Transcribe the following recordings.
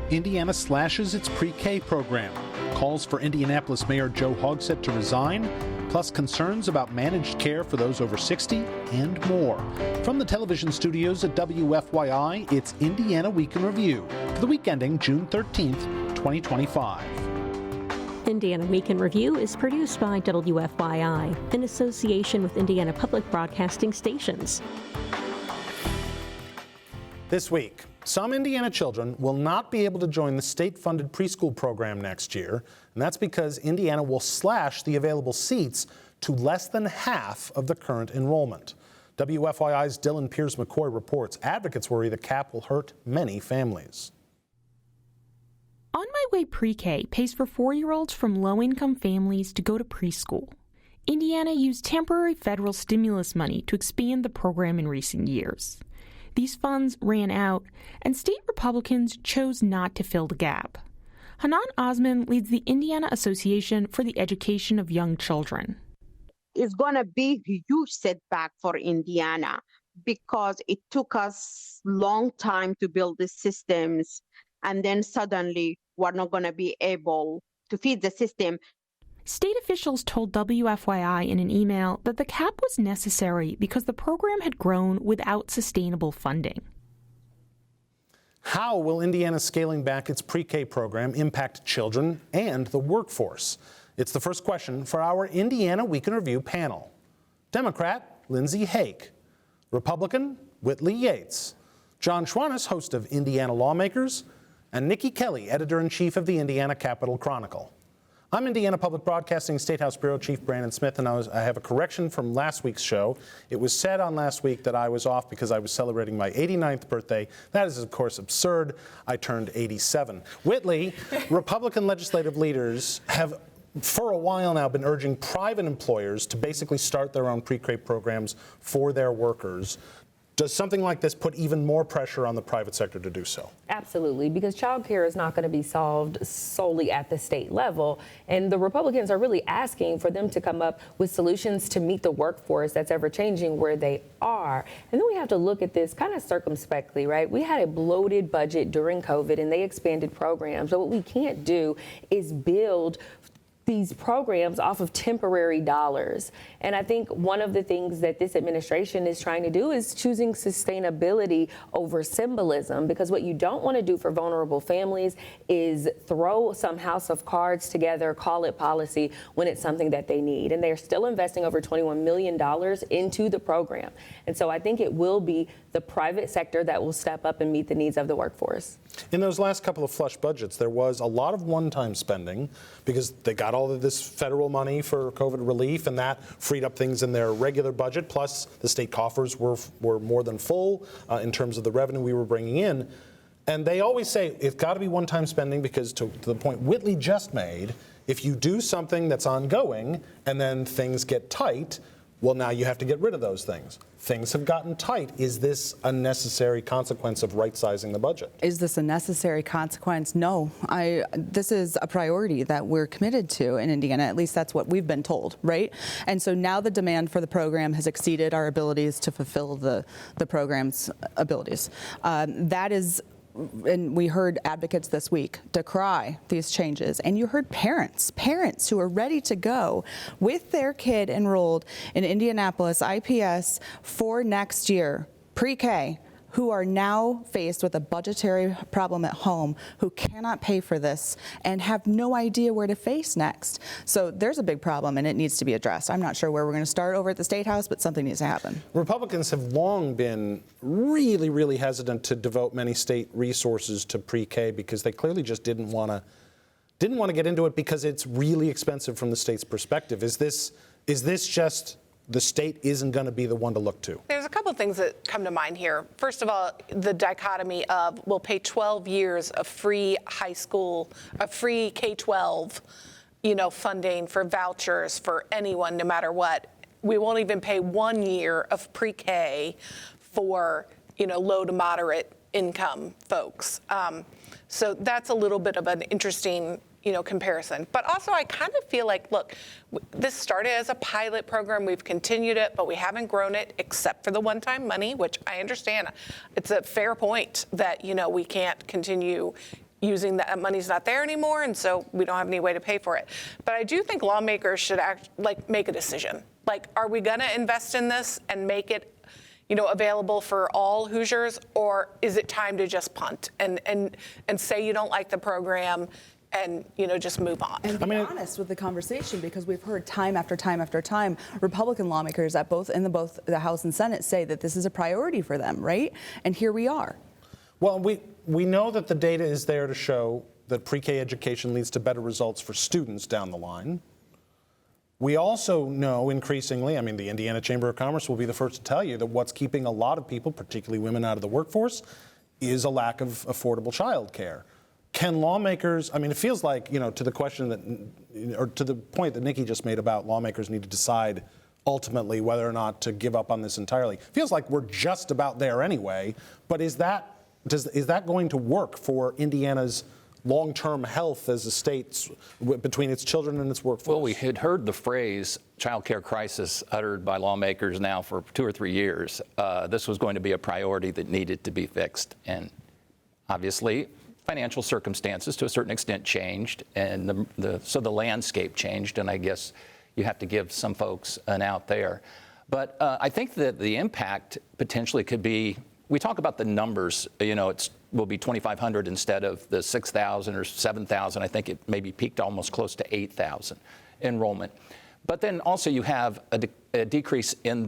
Indiana slashes its pre-K program. Calls for Indianapolis Mayor Joe Hogsett to resign, plus concerns about managed care for those over 60 and more. From the television studios at WFYI, it's Indiana Week in Review for the week ending June 13th, 2025. Indiana Week in Review is produced by WFYI in association with Indiana Public Broadcasting Stations. This week, some Indiana children will not be able to join the state-funded preschool program next year, and that's because Indiana will slash the available seats to less than half of the current enrollment. WFYI's Dylan Pierce-McCoy reports advocates worry the cap will hurt many families. On My Way Pre-K pays for 4-year-olds from low-income families to go to preschool. Indiana used temporary federal stimulus money to expand the program in recent years. These funds ran out, and state Republicans chose not to fill the gap. Hanan Osman leads the Indiana Association for the Education of Young Children. It's going to be a huge setback for Indiana because it took us a long time to build the systems, and then suddenly we're not going to be able to feed the system. State officials told WFYI in an email that the cap was necessary because the program had grown without sustainable funding. How will Indiana scaling back its pre-K program impact children and the workforce? It's the first question for our Indiana Week in Review panel. Democrat Lindsay Haake, Republican Whitley Yates, John Schwantes, host of Indiana Lawmakers, and Niki Kelly, editor-in-chief of the Indiana Capital Chronicle. I'm Indiana Public Broadcasting State House Bureau Chief Brandon Smith, and I have a correction from last week's show. It was said on last week that I was off because I was celebrating my 89th birthday. That is, of course, absurd. I turned 87. Whitley, Republican legislative leaders have for a while now been urging private employers to basically start their own pre-K programs for their workers. Does something like this put even more pressure on the private sector to do so? Absolutely, because child care is not going to be solved solely at the state level. And the Republicans are really asking for them to come up with solutions to meet the workforce that's ever changing where they are. And then we have to look at this kind of circumspectly, right? We had a bloated budget during COVID and they expanded programs. But what we can't do is build these programs off of temporary dollars. And I think one of the things that this administration is trying to do is choosing sustainability over symbolism, because what you don't want to do for vulnerable families is throw some house of cards together, call it policy, when it's something that they need. And they're still investing over $21 million into the program. And so I think it will be the private sector that will step up and meet the needs of the workforce. In those last couple of flush budgets, there was a lot of one-time spending because they got all of this federal money for COVID relief, and that freed up things in their regular budget. Plus, the state coffers were more than full in terms of the revenue we were bringing in. And they always say it's got to be one-time spending because, to the point Whitley just made, if you do something that's ongoing and then things get tight, well, now you have to get rid of those things. Things have gotten tight. Is this a necessary consequence of right-sizing the budget? Is this a necessary consequence? No. This is a priority that we're committed to in Indiana. At least that's what we've been told, right? And so now the demand for the program has exceeded our abilities to fulfill the program's abilities. That is. And we heard advocates this week decry these changes. And you heard parents who are ready to go with their kid enrolled in Indianapolis IPS for next year, pre-K, who are now faced with a budgetary problem at home, who cannot pay for this and have no idea where to face next. So there's a big problem and it needs to be addressed. I'm not sure where we're going to start over at the State House, but something needs to happen. Republicans have long been really, really hesitant to devote many state resources to pre-K because they clearly just didn't want to get into it because it's really expensive from the state's perspective. Is this just the state isn't going to be the one to look to? There's a couple of things that come to mind here. First of all, the dichotomy of we'll pay 12 years of free high school, free K-12, funding for vouchers for anyone, no matter what. We won't even pay 1 year of pre-K for, low to moderate income folks. So that's a little bit of an interesting comparison. But also I kind of feel like, look, this started as a pilot program. We've continued it, but we haven't grown it except for the one-time money, which I understand. It's a fair point that, we can't continue, using that money's not there anymore, and so we don't have any way to pay for it. But I do think lawmakers should make a decision. Like, are we going to invest in this and make it, available for all Hoosiers, or is it time to just punt and say you don't like the program and just move on? And be honest with the conversation, because we've heard time after time after time Republican lawmakers at both the House and Senate say that this is a priority for them, right? And here we are. Well, we know that the data is there to show that pre-K education leads to better results for students down the line. We also know increasingly, the Indiana Chamber of Commerce will be the first to tell you that what's keeping a lot of people, particularly women, out of the workforce is a lack of affordable child care. Can lawmakers, it feels like, to the question that, or to the point that Niki just made about lawmakers need to decide ultimately whether or not to give up on this entirely. Feels like we're just about there anyway, but is that going to work for Indiana's long-term health as a state between its children and its workforce? Well, we had heard the phrase child care crisis uttered by lawmakers now for 2 or 3 years. This was going to be a priority that needed to be fixed. And obviously, financial circumstances to a certain extent changed, and so the landscape changed, and I guess you have to give some folks an out there. But I think that the impact potentially could be, we talk about the numbers, it will be 2,500 instead of the 6,000 or 7,000. I think it maybe peaked almost close to 8,000 enrollment. But then also you have a decrease in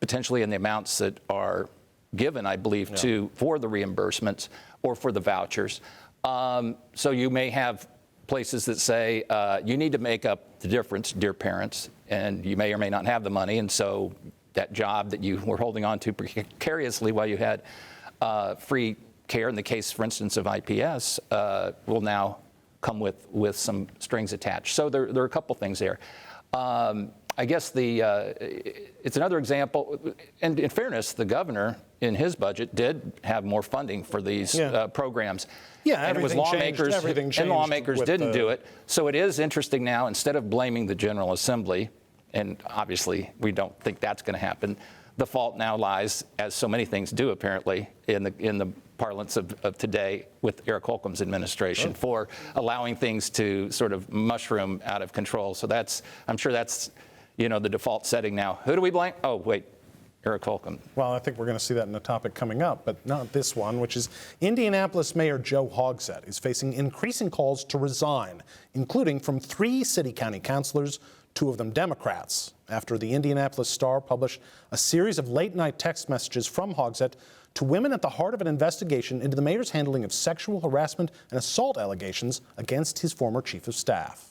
potentially in the amounts that are given, I believe, for the reimbursements or for the vouchers. So you may have places that say, you need to make up the difference, dear parents, and you may or may not have the money, and so that job that you were holding on to precariously while you had free care, in the case, for instance, of IPS, will now come with some strings attached. So there are a couple things there. I guess it's another example, and in fairness, the governor in his budget did have more funding for these programs. Yeah, and it was lawmakers, and lawmakers didn't do it. So it is interesting now, instead of blaming the General Assembly, and obviously we don't think that's going to happen, the fault now lies, as so many things do apparently, in the parlance of today with Eric Holcomb's administration for allowing things to sort of mushroom out of control. So I'm sure that's, the default setting now. Who do we blame? Oh, wait, Eric Holcomb. Well, I think we're going to see that in a topic coming up, but not this one, which is Indianapolis Mayor Joe Hogsett is facing increasing calls to resign, including from 3 city-county councilors, 2 of them Democrats, after the Indianapolis Star published a series of late-night text messages from Hogsett to women at the heart of an investigation into the mayor's handling of sexual harassment and assault allegations against his former chief of staff.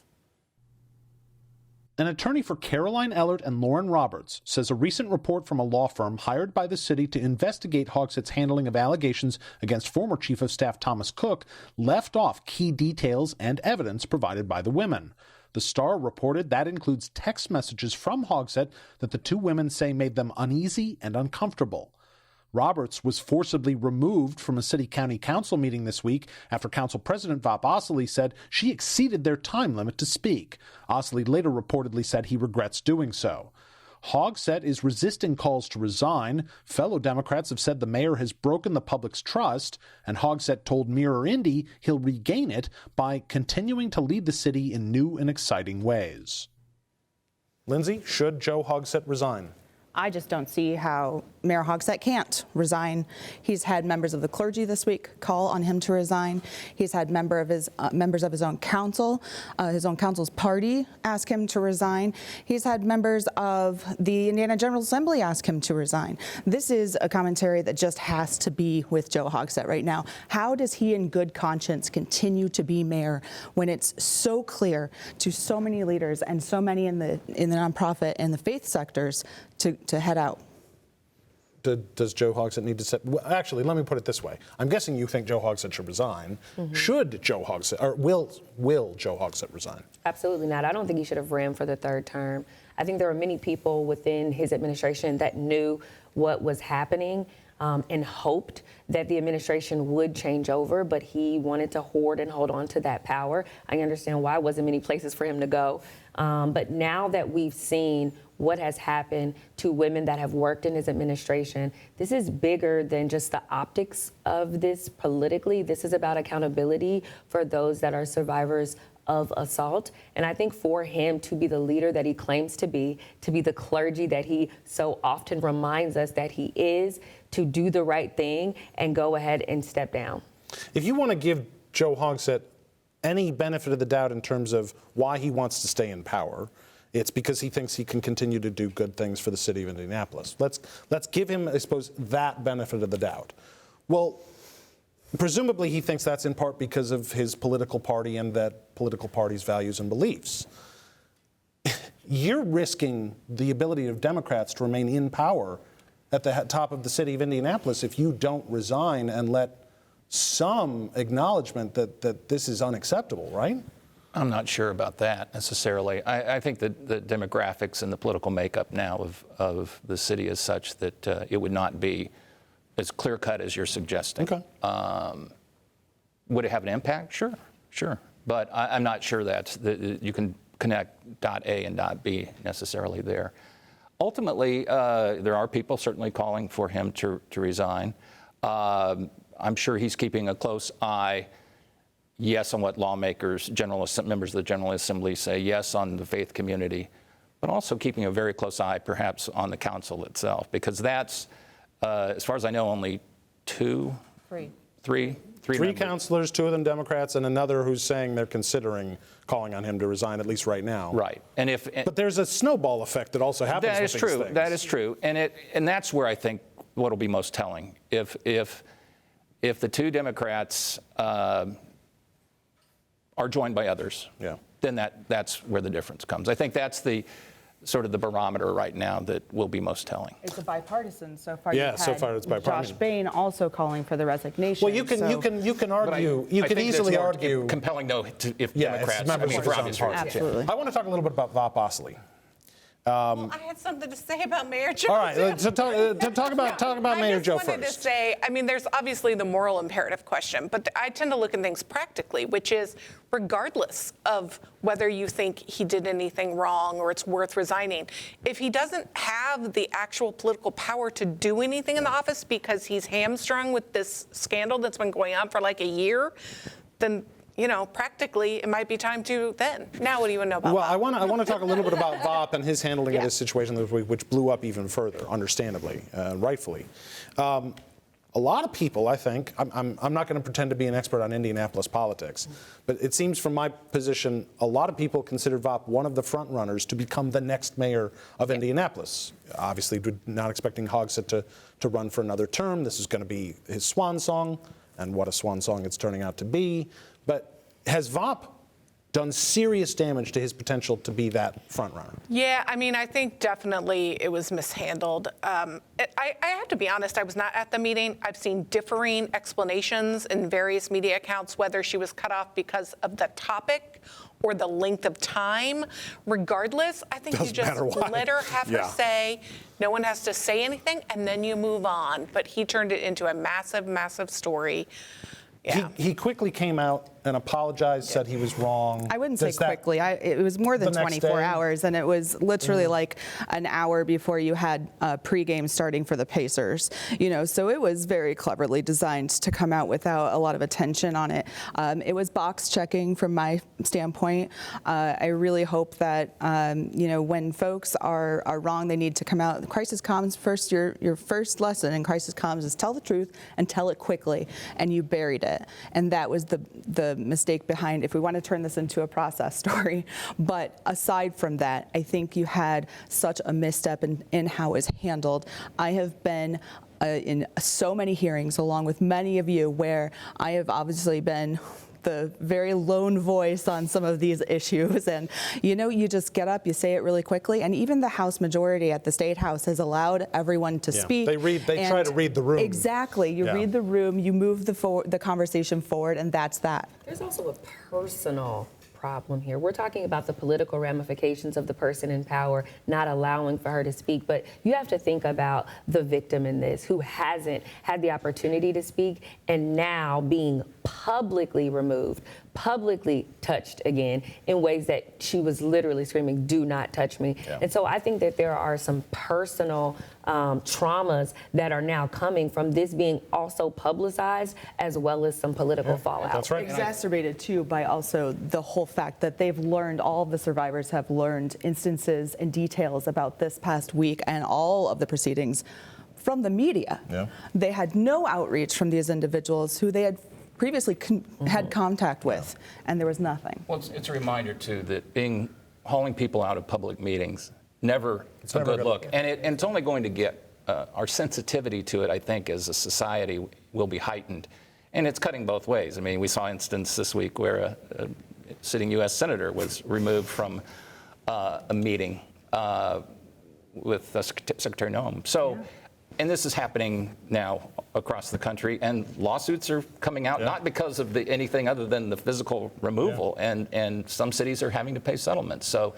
An attorney for Caroline Ellert and Lauren Roberts says a recent report from a law firm hired by the city to investigate Hogsett's handling of allegations against former chief of staff Thomas Cook left off key details and evidence provided by the women. The Star reported that includes text messages from Hogsett that the 2 women say made them uneasy and uncomfortable. Roberts was forcibly removed from a city-county council meeting this week after Council President Vop Osili said she exceeded their time limit to speak. Osili later reportedly said he regrets doing so. Hogsett is resisting calls to resign. Fellow Democrats have said the mayor has broken the public's trust, and Hogsett told Mirror Indy he'll regain it by continuing to lead the city in new and exciting ways. Lindsay, should Joe Hogsett resign? I just don't see how Mayor Hogsett can't resign. He's had members of the clergy this week call on him to resign. He's had members of his own council's party ask him to resign. He's had members of the Indiana General Assembly ask him to resign. This is a commentary that just has to be with Joe Hogsett right now. How does he in good conscience continue to be mayor when it's so clear to so many leaders and so many in the nonprofit and the faith sectors to head out? Does Joe Hogsett need to set? Well, actually, let me put it this way. I'm guessing you think Joe Hogsett should resign. Mm-hmm. Should Joe Hogsett, or will Joe Hogsett resign? Absolutely not. I don't think he should have ran for the 3rd term. I think there are many people within his administration that knew what was happening. and hoped that the administration would change over, but he wanted to hoard and hold on to that power. I understand why. Wasn't many places for him to go. But now that we've seen what has happened to women that have worked in his administration, this is bigger than just the optics of this politically. This is about accountability for those that are survivors of assault. And I think for him to be the leader that he claims to be the clergy that he so often reminds us that he is, to do the right thing and go ahead and step down. If you want to give Joe Hogsett any benefit of the doubt in terms of why he wants to stay in power, it's because he thinks he can continue to do good things for the city of Indianapolis. Let's give him, I suppose, that benefit of the doubt. Well, presumably he thinks that's in part because of his political party and that political party's values and beliefs. You're risking the ability of Democrats to remain in power at the top of the city of Indianapolis if you don't resign and let some acknowledgement that this is unacceptable, right? I'm not sure about that necessarily. I think that the demographics and the political makeup now of the city is such that it would not be as clear-cut as you're suggesting. Okay. Would it have an impact? Sure. But I'm not sure that you can connect dot A and dot B necessarily there. Ultimately, there are people certainly calling for him to resign. I'm sure he's keeping a close eye, yes, on what lawmakers, members of the General Assembly say, yes, on the faith community, but also keeping a very close eye perhaps on the council itself, because that's, as far as I know, only three members. Councilors, 2 of them Democrats, and another who's saying they're considering calling on him to resign, at least right now. Right. But there's a snowball effect that also happens with these things. That is true. And that's where I think what will be most telling. If the 2 Democrats are joined by others, then that's where the difference comes. I think that's the sort of the barometer right now that will be most telling. It's a bipartisan so far. Yeah, so far it's bipartisan. Josh Bain also calling for the resignation. Well, you can argue. You can easily argue. Compelling, though, if Democrats. Democrats. Members of his own party. Absolutely. I want to talk a little bit about Vop Ostley. Well, I had something to say about Mayor Joe. All right, so talk about Mayor Joe first. I just wanted to say, I mean, there's obviously the moral imperative question, but I tend to look at things practically, which is regardless of whether you think he did anything wrong or it's worth resigning, if he doesn't have the actual political power to do anything in the office because he's hamstrung with this scandal that's been going on for like a year, then practically, it might be time to then. Now, what do you want to know about Vop? Well, I want to talk a little bit about Vop and his handling of this situation, which blew up even further, understandably, rightfully. A lot of people, I think, I'm not going to pretend to be an expert on Indianapolis politics, but it seems from my position, a lot of people consider Vop one of the front runners to become the next mayor of Indianapolis. Obviously, we're not expecting Hogsett to run for another term. This is going to be his swan song, and what a swan song it's turning out to be. But has Vop done serious damage to his potential to be that front runner? Yeah, I mean, I think definitely it was mishandled. I have to be honest, I was not at the meeting. I've seen differing explanations in various media accounts, whether she was cut off because of the topic or the length of time. Regardless, I think you just let her have her say. No one has to say anything, and then you move on. But he turned it into a massive, massive story. Yeah. He quickly came out and apologized, said he was wrong. I wouldn't say quickly. It was more than 24 hours, and it was literally like an hour before you had pregame starting for the Pacers. So it was very cleverly designed to come out without a lot of attention on it. It was box checking from my standpoint. I really hope that when folks are wrong, they need to come out. Crisis comms first. Your first lesson in crisis comms is tell the truth and tell it quickly, and you buried it. And that was the mistake behind, if we want to turn this into a process story. But aside from that, I think you had such a misstep in how it was handled. I have been in so many hearings, along with many of you, where I have obviously been the very lone voice on some of these issues. And, you just get up, you say it really quickly. And even the House majority at the State House has allowed everyone to speak. They try to read the room. Exactly. You read the room, you move the conversation forward, and that's that. There's also a personal problem here. We're talking about the political ramifications of the person in power not allowing for her to speak, but you have to think about the victim in this who hasn't had the opportunity to speak and now being publicly removed, publicly touched again in ways that she was literally screaming, "Do not touch me." Yeah. And so I think that there are some personal traumas that are now coming from this being also publicized, as well as some political fallout. That's right. Exacerbated too by also the whole fact that they've learned, all of the survivors have learned instances and details about this past week and all of the proceedings from the media. Yeah. They had no outreach from these individuals who they had previously had contact with, and there was nothing. Well, it's a reminder too that hauling people out of public meetings, it's a good look. And it's only going to get, our sensitivity to it, I think, as a society will be heightened. And it's cutting both ways. I mean, we saw an instance this week where a sitting U.S. senator was removed from a meeting with Secretary Noem. So, and this is happening now across the country, and lawsuits are coming out not because of anything other than the physical removal, and some cities are having to pay settlements. So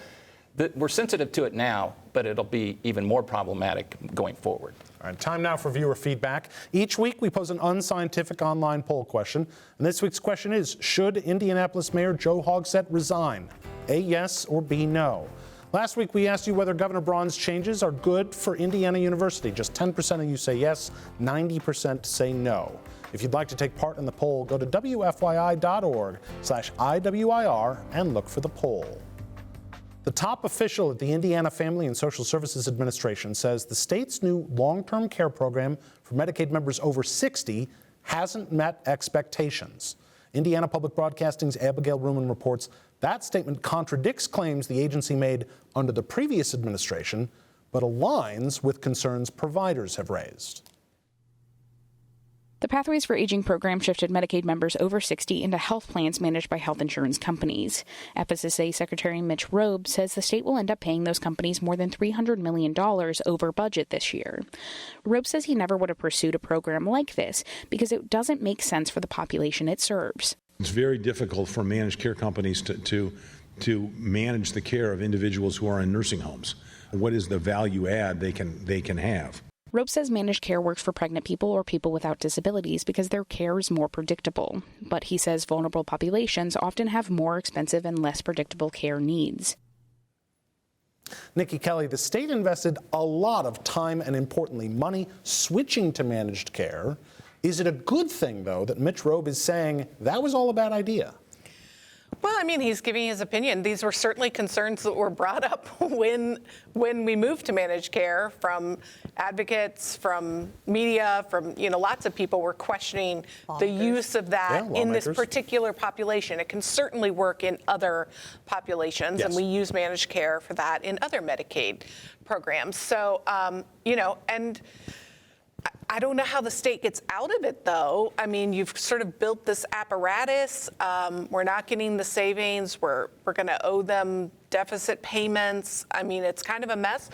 we're sensitive to it now, but it'll be even more problematic going forward. All right, time now for viewer feedback. Each week we pose an unscientific online poll question, and this week's question is, should Indianapolis Mayor Joe Hogsett resign? A, yes, or B, no. Last week we asked you whether Governor Braun's changes are good for Indiana University. Just 10% of you say yes, 90% say no. If you'd like to take part in the poll, go to WFYI.org/IWIR and look for the poll. The top official at the Indiana Family and Social Services Administration says the state's new long-term care program for Medicaid members over 60 hasn't met expectations. Indiana Public Broadcasting's Abigail Ruman reports that statement contradicts claims the agency made under the previous administration, but aligns with concerns providers have raised. The Pathways for Aging program shifted Medicaid members over 60 into health plans managed by health insurance companies. FSSA Secretary Mitch Robe says the state will end up paying those companies more than $300 million over budget this year. Robe says he never would have pursued a program like this because it doesn't make sense for the population it serves. It's very difficult for managed care companies to manage the care of individuals who are in nursing homes. What is the value add they can have? Robe says managed care works for pregnant people or people without disabilities because their care is more predictable. But he says vulnerable populations often have more expensive and less predictable care needs. Niki Kelly, the state invested a lot of time and, importantly, money switching to managed care. Is it a good thing, though, that Mitch Robe is saying that was all a bad idea? Well, I mean, he's giving his opinion. These were certainly concerns that were brought up when we moved to managed care from advocates, from media, from, lots of people were questioning the use of that in this particular population. It can certainly work in other populations, and we use managed care for that in other Medicaid programs. So, and I don't know how the state gets out of it, though. I mean, you've sort of built this apparatus. We're not getting the savings. We're going to owe them deficit payments. I mean, it's kind of a mess.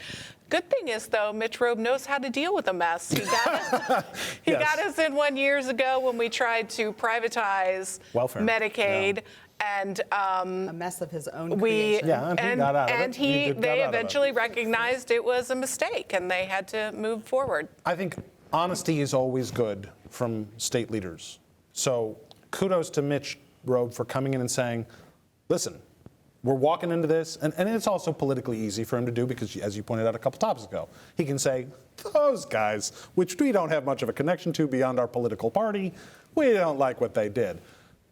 Good thing is, though, Mitch Robe knows how to deal with a mess. He got us in one years ago when we tried to privatize welfare, Medicaid. And a mess of his own creation. And he got out of it. And they eventually recognized it was a mistake, and they had to move forward. I think honesty is always good from state leaders. So kudos to Mitch Robe for coming in and saying, listen, we're walking into this, and it's also politically easy for him to do because, as you pointed out a couple topics ago, he can say, those guys, which we don't have much of a connection to beyond our political party, we don't like what they did.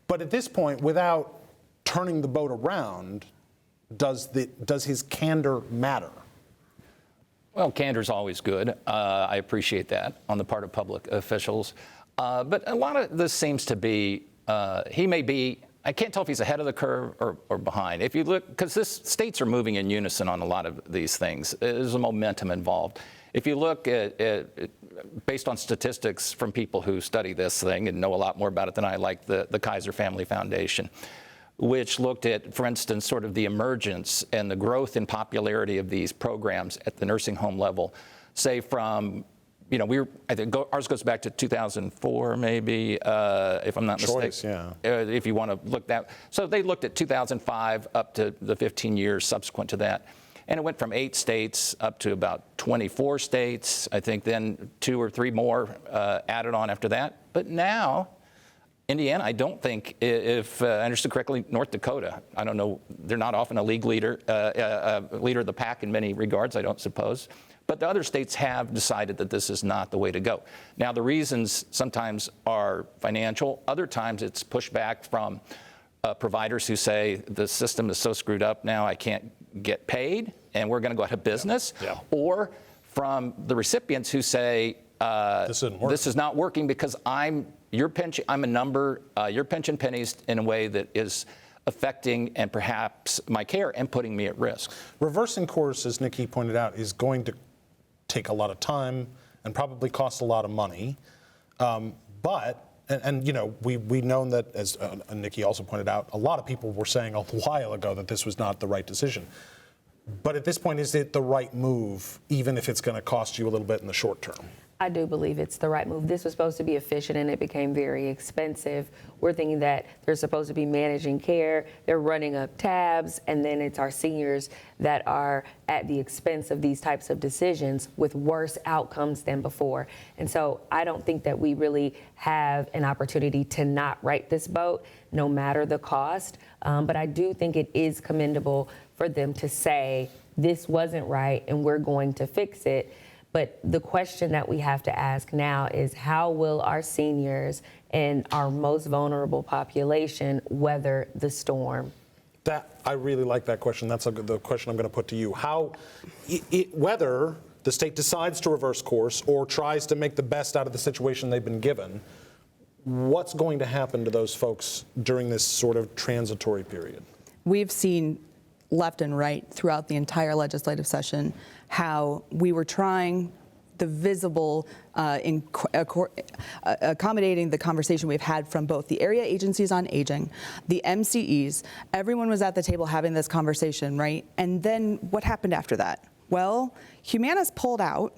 But at this point, without turning the boat around, does his candor matter? Well, candor's always good. I appreciate that on the part of public officials. But a lot of this seems to be, he may be, I can't tell if he's ahead of the curve or behind. If you look, because states are moving in unison on a lot of these things. There's a momentum involved. If you look at based on statistics from people who study this thing and know a lot more about it than I, like the Kaiser Family Foundation, which looked at, for instance, sort of the emergence and the growth in popularity of these programs at the nursing home level, say from I think ours goes back to 2004, maybe, if I'm not mistaken. If you want to look that. So they looked at 2005 up to the 15 years subsequent to that. And it went from 8 states up to about 24 states. I think then 2 or 3 more added on after that. But now, Indiana, I don't think, if I understood correctly, North Dakota, I don't know, they're not often a league leader, leader of the pack in many regards, I don't suppose. But the other states have decided that this is not the way to go. Now, the reasons sometimes are financial. Other times it's pushback from providers who say the system is so screwed up now I can't get paid and we're going to go out of business. Yeah. Or from the recipients who say this is not working because I'm a number, you're pinching pennies in a way that is affecting and perhaps my care and putting me at risk. Reversing course, as Niki pointed out, is going to take a lot of time and probably cost a lot of money. We've known that, as Niki also pointed out, a lot of people were saying a while ago that this was not the right decision. But at this point, is it the right move, even if it's going to cost you a little bit in the short term? I do believe it's the right move. This was supposed to be efficient and it became very expensive. We're thinking that they're supposed to be managing care, they're running up tabs, and then it's our seniors that are at the expense of these types of decisions with worse outcomes than before. And so I don't think that we really have an opportunity to not right this boat, no matter the cost. But I do think it is commendable for them to say, this wasn't right and we're going to fix it. But the question that we have to ask now is, how will our seniors and our most vulnerable population weather the storm? I really like that question. That's the question I'm going to put to you. Whether the state decides to reverse course or tries to make the best out of the situation they've been given, what's going to happen to those folks during this sort of transitory period? We've seen left and right throughout the entire legislative session how we were trying the visible, accommodating the conversation we've had from both the area agencies on aging, the MCEs. Everyone was at the table having this conversation, right? And then what happened after that? Well, Humana's pulled out.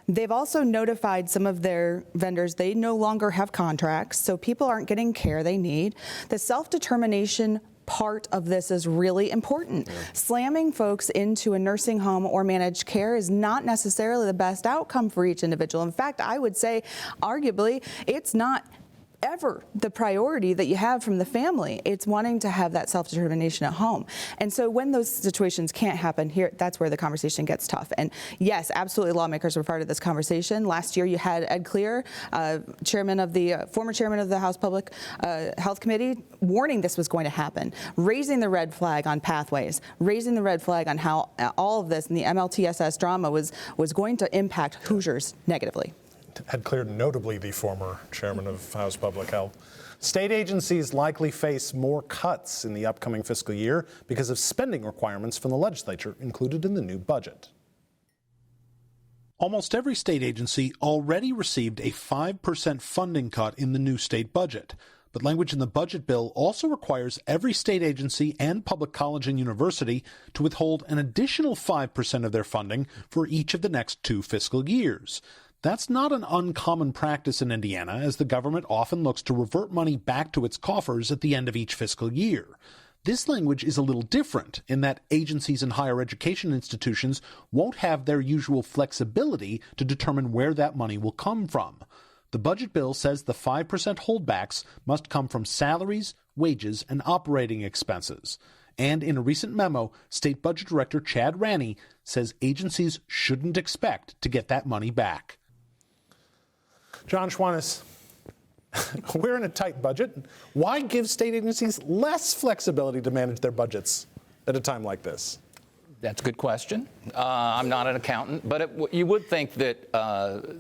They've also notified some of their vendors they no longer have contracts, so people aren't getting care they need. The self-determination part of this is really important. Yeah. Slamming folks into a nursing home or managed care is not necessarily the best outcome for each individual. In fact, I would say, arguably, it's not ever the priority that you have from the family. It's wanting to have that self-determination at home. And so when those situations can't happen here, that's where the conversation gets tough. And yes, absolutely, lawmakers were part of this conversation. Last year, you had Ed Clear, former chairman of the House Public Health Committee, warning this was going to happen, raising the red flag on pathways, raising the red flag on how all of this and the MLTSS drama was going to impact Hoosiers negatively. Ed Clear, notably the former chairman of House Public Health. State agencies likely face more cuts in the upcoming fiscal year because of spending requirements from the legislature included in the new budget. Almost every state agency already received a 5% funding cut in the new state budget. But language in the budget bill also requires every state agency and public college and university to withhold an additional 5% of their funding for each of the next 2 fiscal years. That's not an uncommon practice in Indiana, as the government often looks to revert money back to its coffers at the end of each fiscal year. This language is a little different in that agencies and higher education institutions won't have their usual flexibility to determine where that money will come from. The budget bill says the 5% holdbacks must come from salaries, wages, and operating expenses. And in a recent memo, State Budget Director Chad Ranney says agencies shouldn't expect to get that money back. John Schwantes, we're in a tight budget. Why give state agencies less flexibility to manage their budgets at a time like this? That's a good question. I'm not an accountant, but you would think that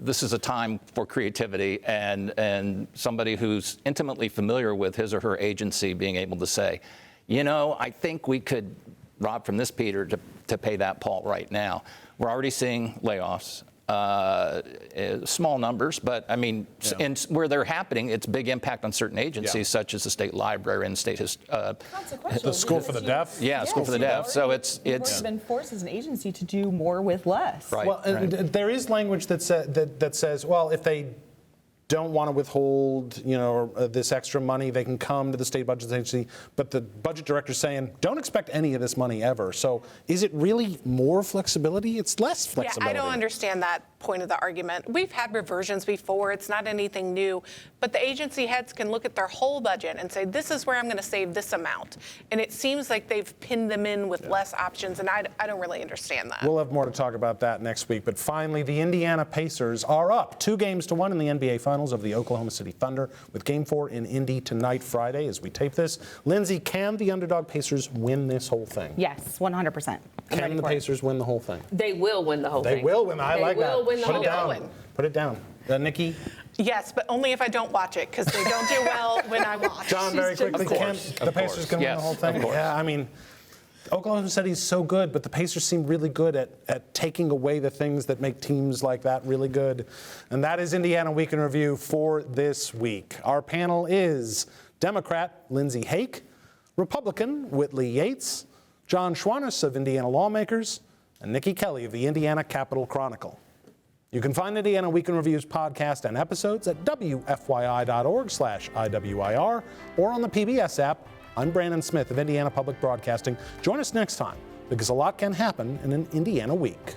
this is a time for creativity and somebody who's intimately familiar with his or her agency being able to say, I think we could rob from this Peter to pay that Paul right now. We're already seeing layoffs. Small numbers, but I mean, and where they're happening, it's big impact on certain agencies, such as the state library and state the school for the deaf. Yeah, school for the deaf. So it's been forced as an agency to do more with less. Right. Well, and there is language that says, well, if they don't want to withhold, this extra money, they can come to the state budget agency. But the budget director's saying, don't expect any of this money ever. So is it really more flexibility? It's less flexibility. Yeah, I don't understand that point of the argument. We've had reversions before. It's not anything new. But the agency heads can look at their whole budget and say, this is where I'm going to save this amount. And it seems like they've pinned them in with less options, and I don't really understand that. We'll have more to talk about that next week. But finally, the Indiana Pacers are up 2-1 in the NBA Finals of the Oklahoma City Thunder, with Game 4 in Indy tonight, Friday, as we tape this. Lindsay, can the underdog Pacers win this whole thing? Yes, 100%. Can the Pacers win the whole thing? They will win the whole thing. They will win. I like that. They will win the Put whole it down. thing. Put it down. Niki? Yes, but only if I don't watch it, because they don't do well when I watch. John, very quickly, the Pacers can win the whole thing? Of course. Yeah, I mean, Oklahoma City is so good, but the Pacers seem really good at taking away the things that make teams like that really good. And that is Indiana Week in Review for this week. Our panel is Democrat Lindsay Haake, Republican Whitley Yates, John Schwantes of Indiana Lawmakers, and Niki Kelly of the Indiana Capital Chronicle. You can find Indiana Week in Review's podcast and episodes at WFYI.org/IWIR or on the PBS app. I'm Brandon Smith of Indiana Public Broadcasting. Join us next time, because a lot can happen in an Indiana week.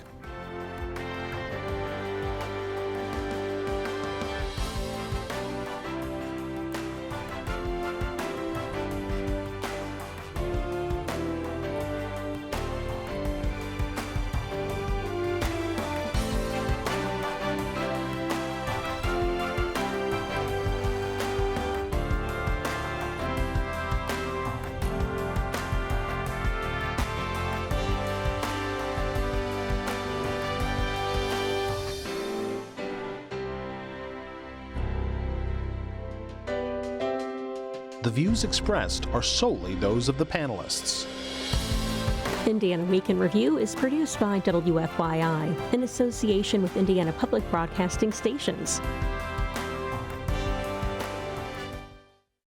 The views expressed are solely those of the panelists. Indiana Week in Review is produced by WFYI in association with Indiana Public Broadcasting Stations.